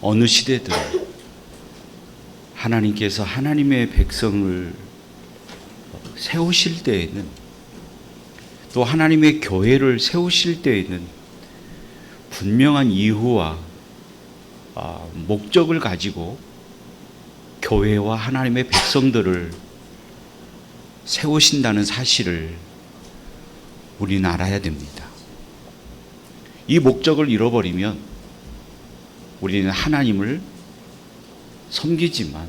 어느 시대든 하나님께서 하나님의 백성을 세우실 때에는, 또 하나님의 교회를 세우실 때에는 분명한 이유와 목적을 가지고 교회와 하나님의 백성들을 세우신다는 사실을 우리는 알아야 됩니다. 이 목적을 잃어버리면 우리는 하나님을 섬기지만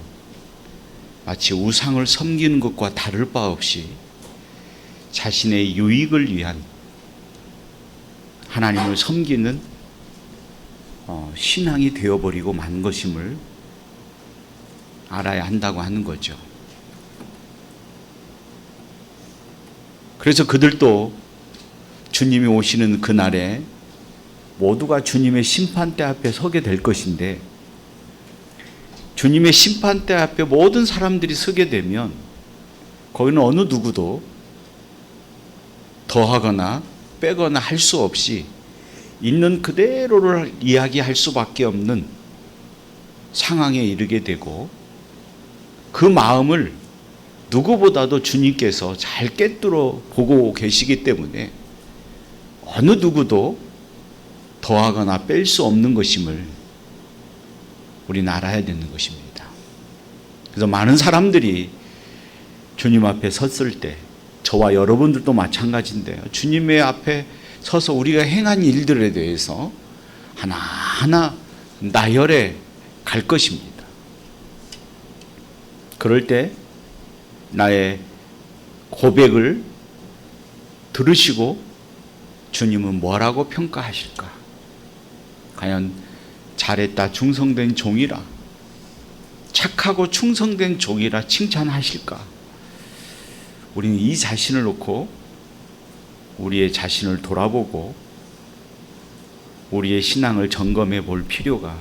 마치 우상을 섬기는 것과 다를 바 없이 자신의 유익을 위한 하나님을 섬기는 신앙이 되어버리고 만 것임을 알아야 한다고 하는 거죠. 그래서 그들도 주님이 오시는 그날에 모두가 주님의 심판대 앞에 서게 될 것인데, 주님의 심판대 앞에 모든 사람들이 서게 되면 거기는 어느 누구도 더하거나 빼거나 할 수 없이 있는 그대로를 이야기할 수밖에 없는 상황에 이르게 되고, 그 마음을 누구보다도 주님께서 잘 꿰뚫어 보고 계시기 때문에 어느 누구도 더하거나 뺄 수 없는 것임을 우리는 알아야 되는 것입니다. 그래서 많은 사람들이 주님 앞에 섰을 때, 저와 여러분들도 마찬가지인데요, 주님의 앞에 서서 우리가 행한 일들에 대해서 하나하나 나열해 갈 것입니다. 그럴 때 나의 고백을 들으시고 주님은 뭐라고 평가하실까? 과연 잘했다, 충성된 종이라, 착하고 충성된 종이라 칭찬하실까? 우리는 이 자신을 놓고 우리의 자신을 돌아보고 우리의 신앙을 점검해 볼 필요가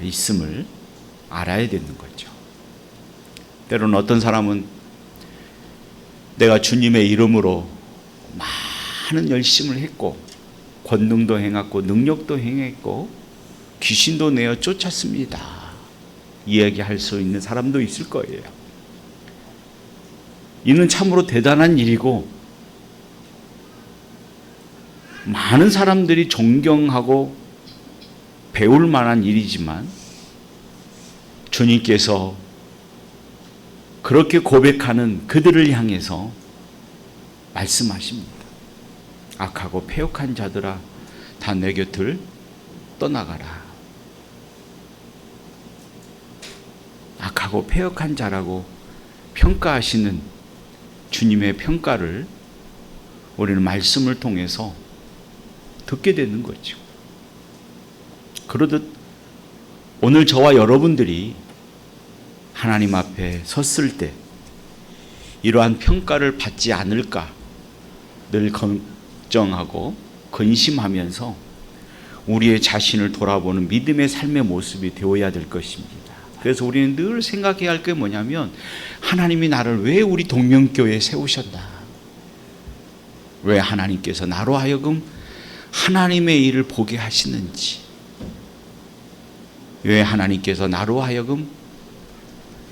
있음을 알아야 되는 거죠. 때로는 어떤 사람은 내가 주님의 이름으로 많은 열심을 했고 권능도 행했고 능력도 행했고 귀신도 내어 쫓았습니다, 이야기할 수 있는 사람도 있을 거예요. 이는 참으로 대단한 일이고 많은 사람들이 존경하고 배울 만한 일이지만, 주님께서 그렇게 고백하는 그들을 향해서 말씀하십니다. 악하고 패역한 자들아, 다 내 곁을 떠나가라. 악하고 패역한 자라고 평가하시는 주님의 평가를 우리는 말씀을 통해서 듣게 되는 거죠. 그러듯 오늘 저와 여러분들이 하나님 앞에 섰을 때 이러한 평가를 받지 않을까 늘 걱정하고 근심하면서 우리의 자신을 돌아보는 믿음의 삶의 모습이 되어야 될 것입니다. 그래서 우리는 늘 생각해야 할 게 뭐냐면, 하나님이 나를 왜 우리 동명교회에 세우셨나? 왜 하나님께서 나로 하여금 하나님의 일을 보게 하시는지, 왜 하나님께서 나로 하여금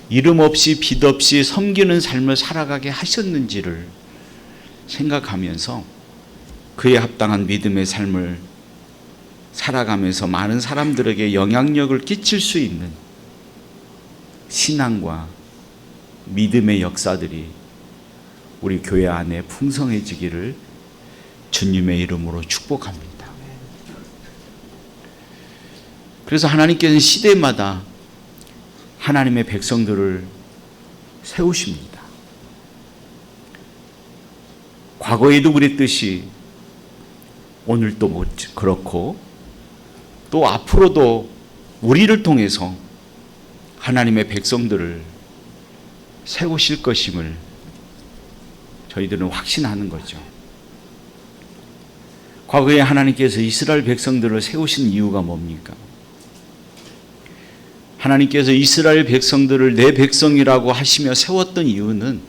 이름 없이 빚 없이 섬기는 삶을 살아가게 하셨는지를 생각하면서 그에 합당한 믿음의 삶을 살아가면서 많은 사람들에게 영향력을 끼칠 수 있는 신앙과 믿음의 역사들이 우리 교회 안에 풍성해지기를 주님의 이름으로 축복합니다. 그래서 하나님께서는 시대마다 하나님의 백성들을 세우십니다. 과거에도 그랬듯이 오늘도 그렇고, 또 앞으로도 우리를 통해서 하나님의 백성들을 세우실 것임을 저희들은 확신하는 거죠. 과거에 하나님께서 이스라엘 백성들을 세우신 이유가 뭡니까? 하나님께서 이스라엘 백성들을 내 백성이라고 하시며 세웠던 이유는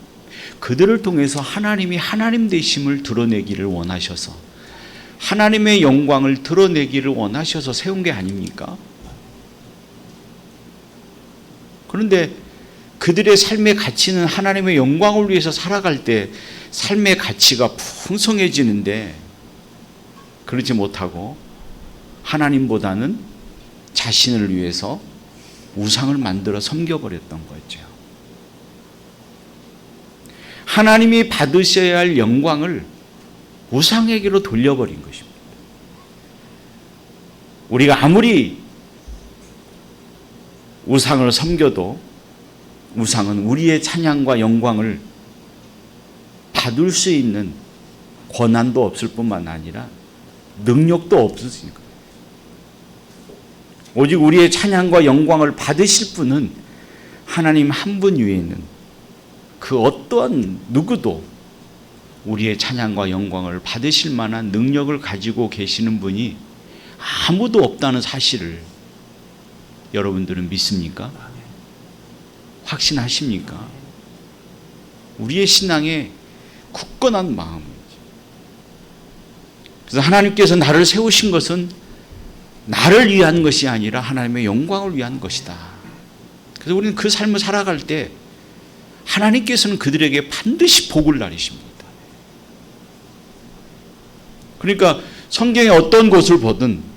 그들을 통해서 하나님이 하나님 되심을 드러내기를 원하셔서, 하나님의 영광을 드러내기를 원하셔서 세운 게 아닙니까? 그런데 그들의 삶의 가치는 하나님의 영광을 위해서 살아갈 때 삶의 가치가 풍성해지는데, 그러지 못하고 하나님보다는 자신을 위해서 우상을 만들어 섬겨버렸던 거죠. 하나님이 받으셔야 할 영광을 우상에게로 돌려버린 것입니다. 우리가 아무리 우상을 섬겨도 우상은 우리의 찬양과 영광을 받을 수 있는 권한도 없을 뿐만 아니라 능력도 없으니까. 오직 우리의 찬양과 영광을 받으실 분은 하나님 한 분 위에 있는 그 어떠한 누구도 우리의 찬양과 영광을 받으실 만한 능력을 가지고 계시는 분이 아무도 없다는 사실을 여러분들은 믿습니까? 확신하십니까? 우리의 신앙의 굳건한 마음이죠. 그래서 하나님께서 나를 세우신 것은 나를 위한 것이 아니라 하나님의 영광을 위한 것이다. 그래서 우리는 그 삶을 살아갈 때 하나님께서는 그들에게 반드시 복을 내리십니다. 그러니까 성경의 어떤 곳을 보든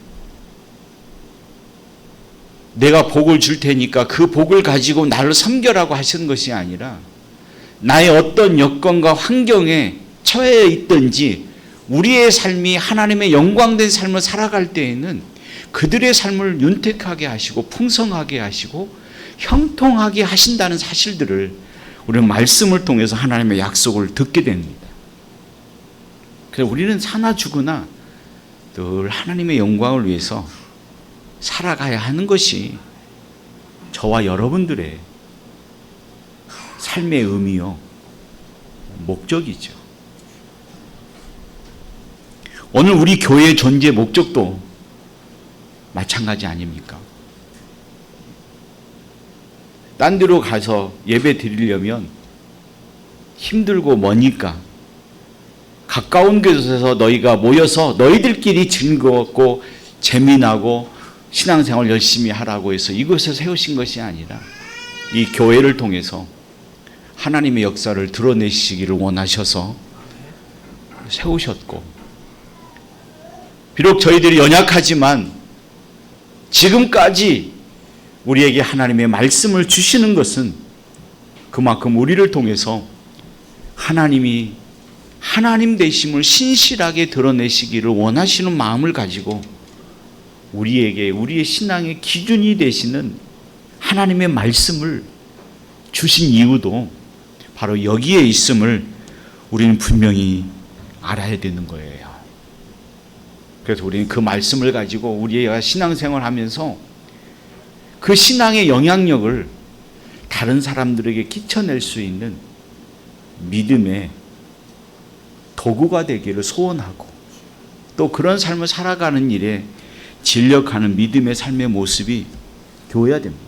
내가 복을 줄 테니까 그 복을 가지고 나를 섬겨라고 하시는 것이 아니라, 나의 어떤 여건과 환경에 처해 있든지 우리의 삶이 하나님의 영광된 삶을 살아갈 때에는 그들의 삶을 윤택하게 하시고 풍성하게 하시고 형통하게 하신다는 사실들을 우리는 말씀을 통해서 하나님의 약속을 듣게 됩니다. 그래서 우리는 사나 죽으나 늘 하나님의 영광을 위해서 살아가야 하는 것이 저와 여러분들의 삶의 의미요, 목적이죠. 오늘 우리 교회의 존재 목적도 마찬가지 아닙니까? 딴 데로 가서 예배 드리려면 힘들고 머니까 가까운 곳에서 너희가 모여서 너희들끼리 즐거웠고 재미나고 신앙생활 열심히 하라고 해서 이곳에 세우신 것이 아니라 이 교회를 통해서 하나님의 역사를 드러내시기를 원하셔서 세우셨고, 비록 저희들이 연약하지만 지금까지 우리에게 하나님의 말씀을 주시는 것은 그만큼 우리를 통해서 하나님이 하나님 되심을 신실하게 드러내시기를 원하시는 마음을 가지고 우리에게 우리의 신앙의 기준이 되시는 하나님의 말씀을 주신 이유도 바로 여기에 있음을 우리는 분명히 알아야 되는 거예요. 그래서 우리는 그 말씀을 가지고 우리가 신앙생활을 하면서 그 신앙의 영향력을 다른 사람들에게 끼쳐낼 수 있는 믿음의 도구가 되기를 소원하고, 또 그런 삶을 살아가는 일에 진력하는 믿음의 삶의 모습이 되어야 됩니다.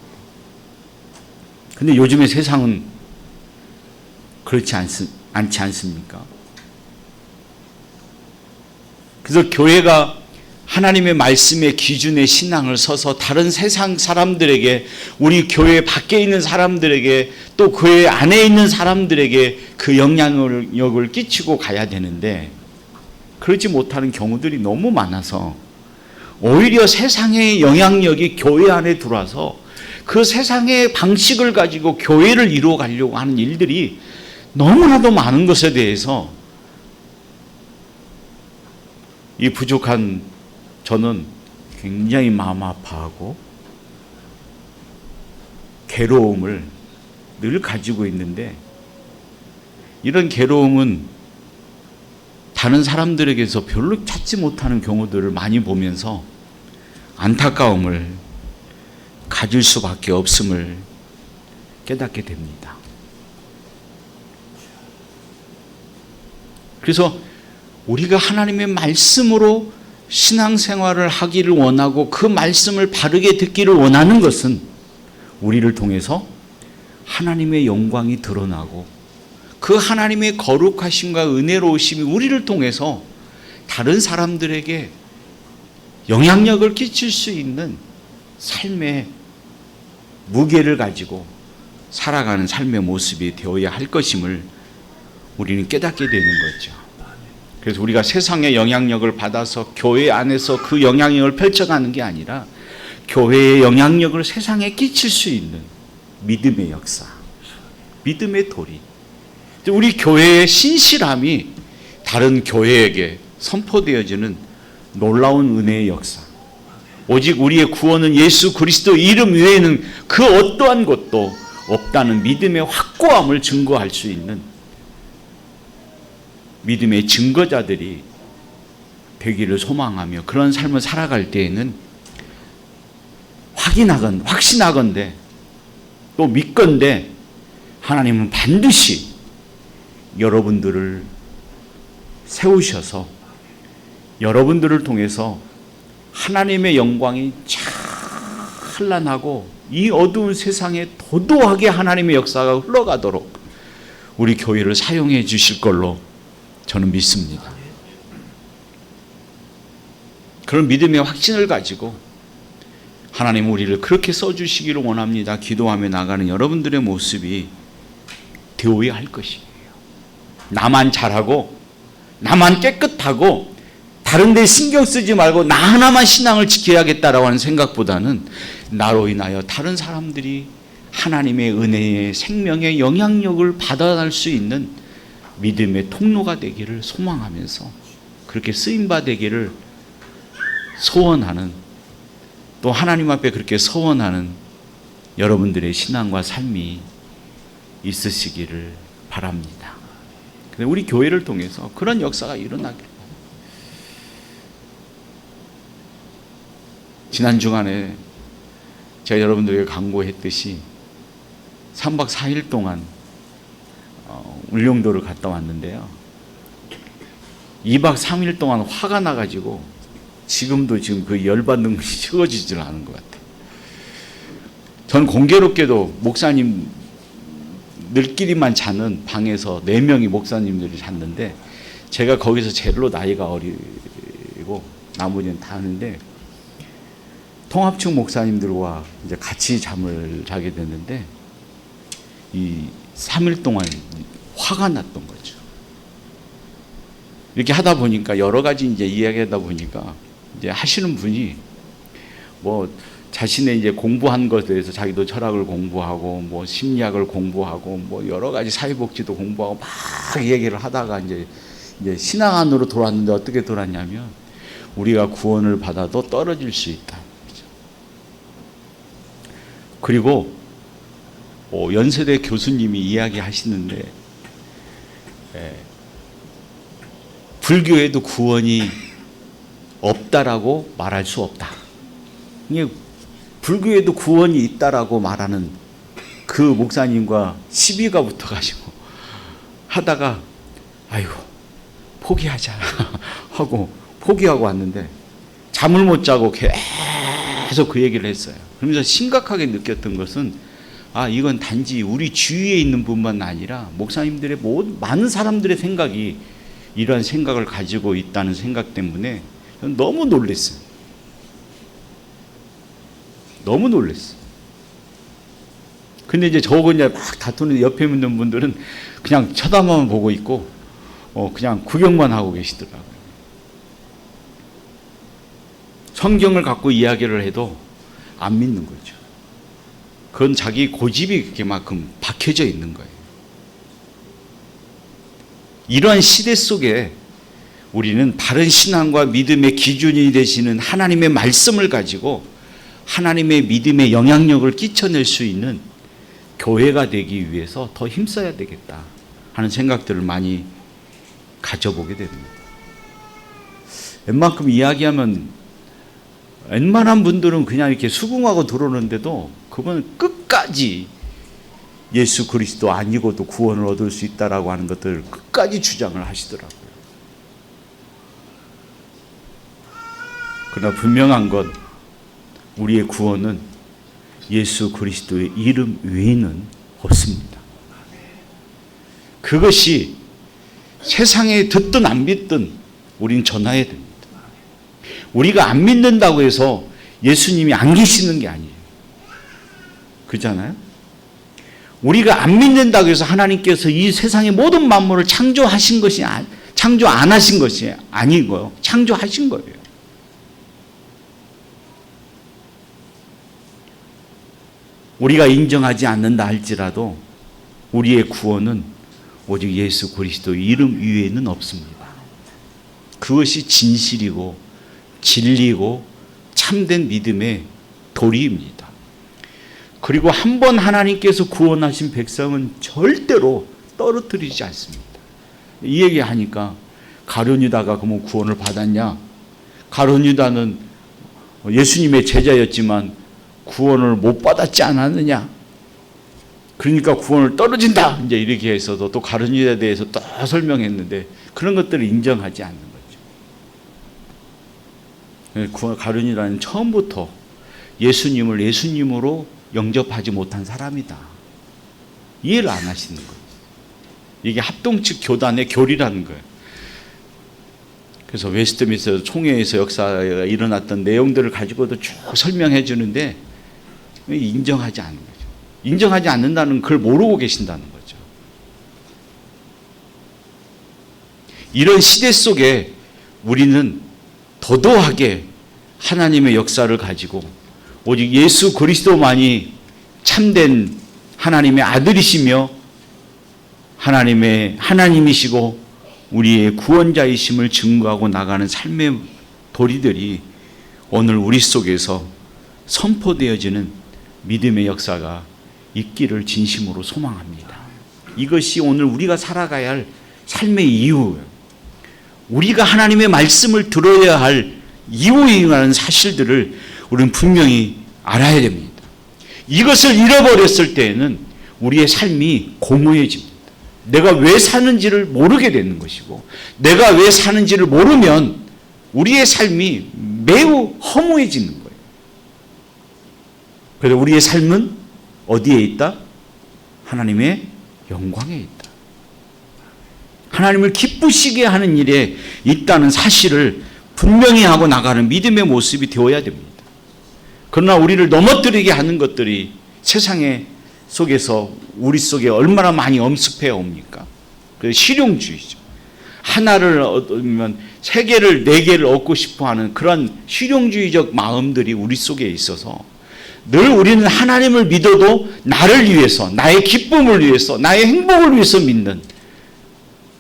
근데 요즘의 세상은 그렇지 않지 않습니까? 그래서 교회가 하나님의 말씀의 기준의 신앙을 서서 다른 세상 사람들에게, 우리 교회 밖에 있는 사람들에게, 또 교회 안에 있는 사람들에게 그 영향력을 끼치고 가야 되는데, 그러지 못하는 경우들이 너무 많아서 오히려 세상의 영향력이 교회 안에 들어와서 그 세상의 방식을 가지고 교회를 이루어 가려고 하는 일들이 너무나도 많은 것에 대해서 이 부족한 저는 굉장히 마음 아파하고 괴로움을 늘 가지고 있는데, 이런 괴로움은 다른 사람들에게서 별로 찾지 못하는 경우들을 많이 보면서 안타까움을 가질 수밖에 없음을 깨닫게 됩니다. 그래서 우리가 하나님의 말씀으로 신앙생활을 하기를 원하고 그 말씀을 바르게 듣기를 원하는 것은 우리를 통해서 하나님의 영광이 드러나고 그 하나님의 거룩하심과 은혜로우심이 우리를 통해서 다른 사람들에게 영향력을 끼칠 수 있는 삶의 무게를 가지고 살아가는 삶의 모습이 되어야 할 것임을 우리는 깨닫게 되는 거죠. 그래서 우리가 세상의 영향력을 받아서 교회 안에서 그 영향력을 펼쳐가는 게 아니라 교회의 영향력을 세상에 끼칠 수 있는 믿음의 역사, 믿음의 도리. 우리 교회의 신실함이 다른 교회에게 선포되어지는 놀라운 은혜의 역사. 오직 우리의 구원은 예수 그리스도 이름 외에는 그 어떠한 것도 없다는 믿음의 확고함을 증거할 수 있는 믿음의 증거자들이 되기를 소망하며 그런 삶을 살아갈 때에는 확신하건대 또 믿건대 하나님은 반드시 여러분들을 세우셔서 여러분들을 통해서 하나님의 영광이 찬란하고 이 어두운 세상에 도도하게 하나님의 역사가 흘러가도록 우리 교회를 사용해 주실 걸로 저는 믿습니다. 그런 믿음의 확신을 가지고 하나님 우리를 그렇게 써주시기를 원합니다. 기도하며 나가는 여러분들의 모습이 되어야 할 것이에요. 나만 잘하고 나만 깨끗하고 다른 데 신경 쓰지 말고 나 하나만 신앙을 지켜야겠다라고 하는 생각보다는 나로 인하여 다른 사람들이 하나님의 은혜의 생명의 영향력을 받아갈 수 있는 믿음의 통로가 되기를 소망하면서 그렇게 쓰임바 되기를 소원하는, 또 하나님 앞에 그렇게 서원하는 여러분들의 신앙과 삶이 있으시기를 바랍니다. 우리 교회를 통해서 그런 역사가 일어나길. 지난 주간에 제가 여러분들에게 강구했듯이 3박 4일 동안 울릉도를 갔다 왔는데요. 2박 3일 동안 화가 나가지고 지금도 그 열받는 것이 식어지질 않은 것 같아요. 전 공교롭게도 목사님들끼리만 자는 방에서 4명이 목사님들이 잤는데 제가 거기서 제일로 나이가 어리고 나머지는 다 하는데 통합측 목사님들과 이제 같이 잠을 자게 됐는데 이 3일 동안 화가 났던 거죠. 이렇게 하다 보니까 여러 가지 이제 이야기하다 보니까 이제 하시는 분이 뭐 자신의 이제 공부한 것에 대해서 자기도 철학을 공부하고 뭐 심리학을 공부하고 뭐 여러 가지 사회복지도 공부하고 막 얘기를 하다가 이제 신앙 안으로 돌아왔는데 어떻게 돌았냐면 우리가 구원을 받아도 떨어질 수 있다. 그리고 연세대 교수님이 이야기하시는데 불교에도 구원이 없다라고 말할 수 없다. 불교에도 구원이 있다라고 말하는 그 목사님과 시비가 붙어가지고 하다가 아이고 포기하자 하고 포기하고 왔는데 잠을 못 자고 계속 그 얘기를 했어요. 그러면서 심각하게 느꼈던 것은 이건 단지 우리 주위에 있는 분만 아니라 목사님들의 많은 사람들의 생각이 이러한 생각을 가지고 있다는 생각 때문에 저는 너무 놀랐어요. 너무 놀랐어요. 근데 이제 저하고 이제 막 다투는 옆에 있는 분들은 그냥 쳐다만 보고 있고 그냥 구경만 하고 계시더라고요. 성경을 갖고 이야기를 해도 안 믿는 거죠. 그건 자기 고집이 그만큼 박혀져 있는 거예요. 이러한 시대 속에 우리는 바른 신앙과 믿음의 기준이 되시는 하나님의 말씀을 가지고 하나님의 믿음의 영향력을 끼쳐낼 수 있는 교회가 되기 위해서 더 힘써야 되겠다 하는 생각들을 많이 가져보게 됩니다. 웬만큼 이야기하면 웬만한 분들은 그냥 이렇게 수긍하고 들어오는데도 그분은 끝까지 예수 그리스도 아니고도 구원을 얻을 수 있다라고 하는 것들을 끝까지 주장을 하시더라고요. 그러나 분명한 건 우리의 구원은 예수 그리스도의 이름 외에는 없습니다. 그것이 세상에 듣든 안 믿든 우린 전해야 됩니다. 우리가 안 믿는다고 해서 예수님이 안 계시는 게 아니에요. 그렇잖아요? 우리가 안 믿는다고 해서 하나님께서 이 세상의 모든 만물을 창조하신 것이 창조 안 하신 것이 아니고요. 창조하신 거예요. 우리가 인정하지 않는다 할지라도 우리의 구원은 오직 예수 그리스도 이름 위에는 없습니다. 그것이 진실이고 진리고 참된 믿음의 도리입니다. 그리고 한 번 하나님께서 구원하신 백성은 절대로 떨어뜨리지 않습니다. 이 얘기하니까 가룟 유다가 그러면 구원을 받았냐? 가룟 유다는 예수님의 제자였지만 구원을 못 받았지 않았느냐? 그러니까 구원을 떨어진다. 이제 이렇게 해서도 또 가룟 유다에 대해서 또 설명했는데 그런 것들을 인정하지 않는 거죠. 가룟 유다는 처음부터 예수님을 예수님으로 영접하지 못한 사람이다. 이해를 안 하시는 거예요. 이게 합동측 교단의 교리라는 거예요. 그래서 웨스트민스터 총회에서 역사가 일어났던 내용들을 가지고도 쭉 설명해 주는데 인정하지 않는 거죠. 인정하지 않는다는 걸 모르고 계신다는 거죠. 이런 시대 속에 우리는 도도하게 하나님의 역사를 가지고 오직 예수 그리스도만이 참된 하나님의 아들이시며 하나님이시고 우리의 구원자이심을 증거하고 나가는 삶의 도리들이 오늘 우리 속에서 선포되어지는 믿음의 역사가 있기를 진심으로 소망합니다. 이것이 오늘 우리가 살아가야 할 삶의 이유예요. 우리가 하나님의 말씀을 들어야 할 이유라는 사실들을 우리는 분명히 알아야 됩니다. 이것을 잃어버렸을 때에는 우리의 삶이 공허해집니다. 내가 왜 사는지를 모르게 되는 것이고 내가 왜 사는지를 모르면 우리의 삶이 매우 허무해지는 거예요. 그래서 우리의 삶은 어디에 있다? 하나님의 영광에 있다. 하나님을 기쁘시게 하는 일에 있다는 사실을 분명히 하고 나가는 믿음의 모습이 되어야 됩니다. 그러나 우리를 넘어뜨리게 하는 것들이 세상의 속에서 우리 속에 얼마나 많이 엄습해 옵니까? 그 실용주의죠. 하나를 얻으면 세 개를 네 개를 얻고 싶어하는 그런 실용주의적 마음들이 우리 속에 있어서 늘 우리는 하나님을 믿어도 나를 위해서, 나의 기쁨을 위해서, 나의 행복을 위해서 믿는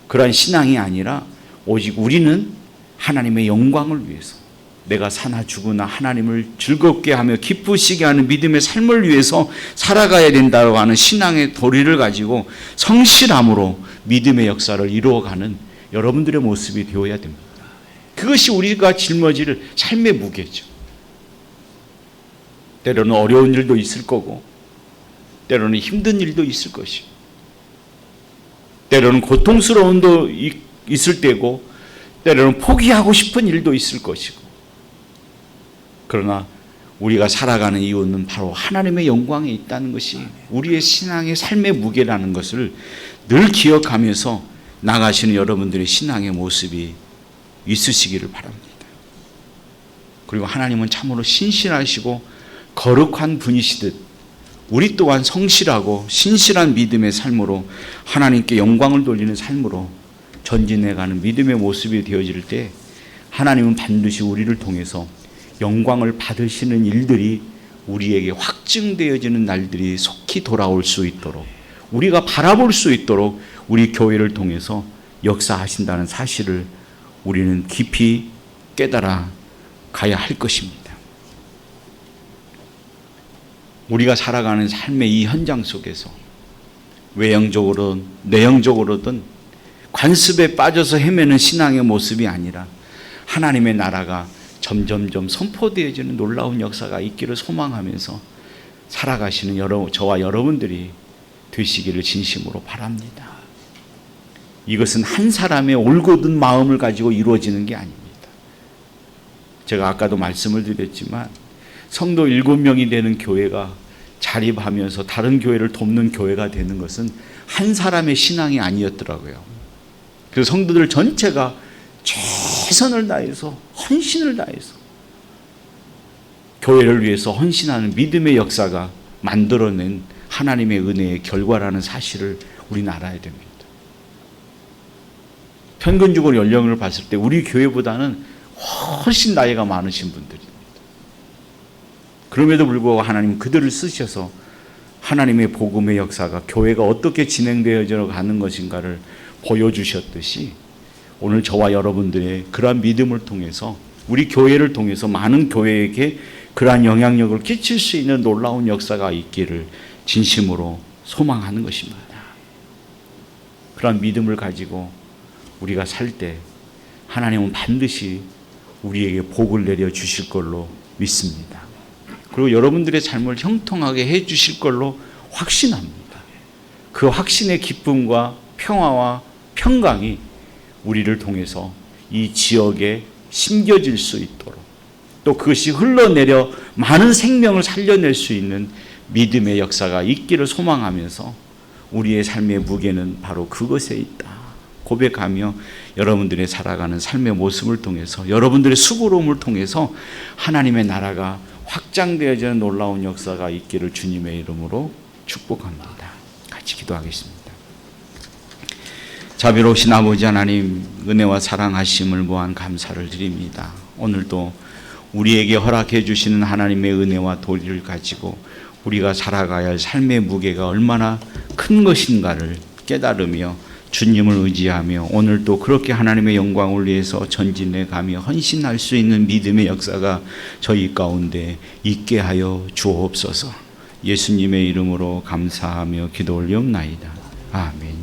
그런 신앙이 아니라 오직 우리는 하나님의 영광을 위해서 내가 사나 죽으나 하나님을 즐겁게 하며 기쁘시게 하는 믿음의 삶을 위해서 살아가야 된다고 하는 신앙의 도리를 가지고 성실함으로 믿음의 역사를 이루어가는 여러분들의 모습이 되어야 됩니다. 그것이 우리가 짊어질 삶의 무게죠. 때로는 어려운 일도 있을 거고 때로는 힘든 일도 있을 것이고 때로는 고통스러운 일도 있을 때고 때로는 포기하고 싶은 일도 있을 것이고 그러나 우리가 살아가는 이유는 바로 하나님의 영광에 있다는 것이 우리의 신앙의 삶의 무게라는 것을 늘 기억하면서 나가시는 여러분들의 신앙의 모습이 있으시기를 바랍니다. 그리고 하나님은 참으로 신실하시고 거룩한 분이시듯 우리 또한 성실하고 신실한 믿음의 삶으로 하나님께 영광을 돌리는 삶으로 전진해가는 믿음의 모습이 되어질 때 하나님은 반드시 우리를 통해서 영광을 받으시는 일들이 우리에게 확증되어지는 날들이 속히 돌아올 수 있도록 우리가 바라볼 수 있도록 우리 교회를 통해서 역사하신다는 사실을 우리는 깊이 깨달아 가야 할 것입니다. 우리가 살아가는 삶의 이 현장 속에서 외형적으로든 내형적으로든 관습에 빠져서 헤매는 신앙의 모습이 아니라 하나님의 나라가 점점점 선포되어지는 놀라운 역사가 있기를 소망하면서 살아가시는 저와 여러분들이 되시기를 진심으로 바랍니다. 이것은 한 사람의 올곧은 마음을 가지고 이루어지는 게 아닙니다. 제가 아까도 말씀을 드렸지만 성도 7명이 되는 교회가 자립하면서 다른 교회를 돕는 교회가 되는 것은 한 사람의 신앙이 아니었더라고요. 그 성도들 전체가 최선을 다해서 헌신을 다해서 교회를 위해서 헌신하는 믿음의 역사가 만들어낸 하나님의 은혜의 결과라는 사실을 우리는 알아야 됩니다. 평균적으로 연령을 봤을 때 우리 교회보다는 훨씬 나이가 많으신 분들입니다. 그럼에도 불구하고 하나님 그들을 쓰셔서 하나님의 복음의 역사가 교회가 어떻게 진행되어져 가는 것인가를 보여주셨듯이 오늘 저와 여러분들의 그러한 믿음을 통해서 우리 교회를 통해서 많은 교회에게 그러한 영향력을 끼칠 수 있는 놀라운 역사가 있기를 진심으로 소망하는 것입니다. 그러한 믿음을 가지고 우리가 살 때 하나님은 반드시 우리에게 복을 내려 주실 걸로 믿습니다. 그리고 여러분들의 삶을 형통하게 해 주실 걸로 확신합니다. 그 확신의 기쁨과 평화와 평강이 우리를 통해서 이 지역에 심겨질 수 있도록 또 그것이 흘러내려 많은 생명을 살려낼 수 있는 믿음의 역사가 있기를 소망하면서 우리의 삶의 무게는 바로 그것에 있다 고백하며 여러분들의 살아가는 삶의 모습을 통해서 여러분들의 수고로움을 통해서 하나님의 나라가 확장되어지는 놀라운 역사가 있기를 주님의 이름으로 축복합니다. 같이 기도하겠습니다. 자비로우신 아버지 하나님, 은혜와 사랑하심을 무한 감사를 드립니다. 오늘도 우리에게 허락해 주시는 하나님의 은혜와 도리를 가지고 우리가 살아가야 할 삶의 무게가 얼마나 큰 것인가를 깨달으며 주님을 의지하며 오늘도 그렇게 하나님의 영광을 위해서 전진해 가며 헌신할 수 있는 믿음의 역사가 저희 가운데 있게 하여 주옵소서. 예수님의 이름으로 감사하며 기도 올리옵나이다. 아멘.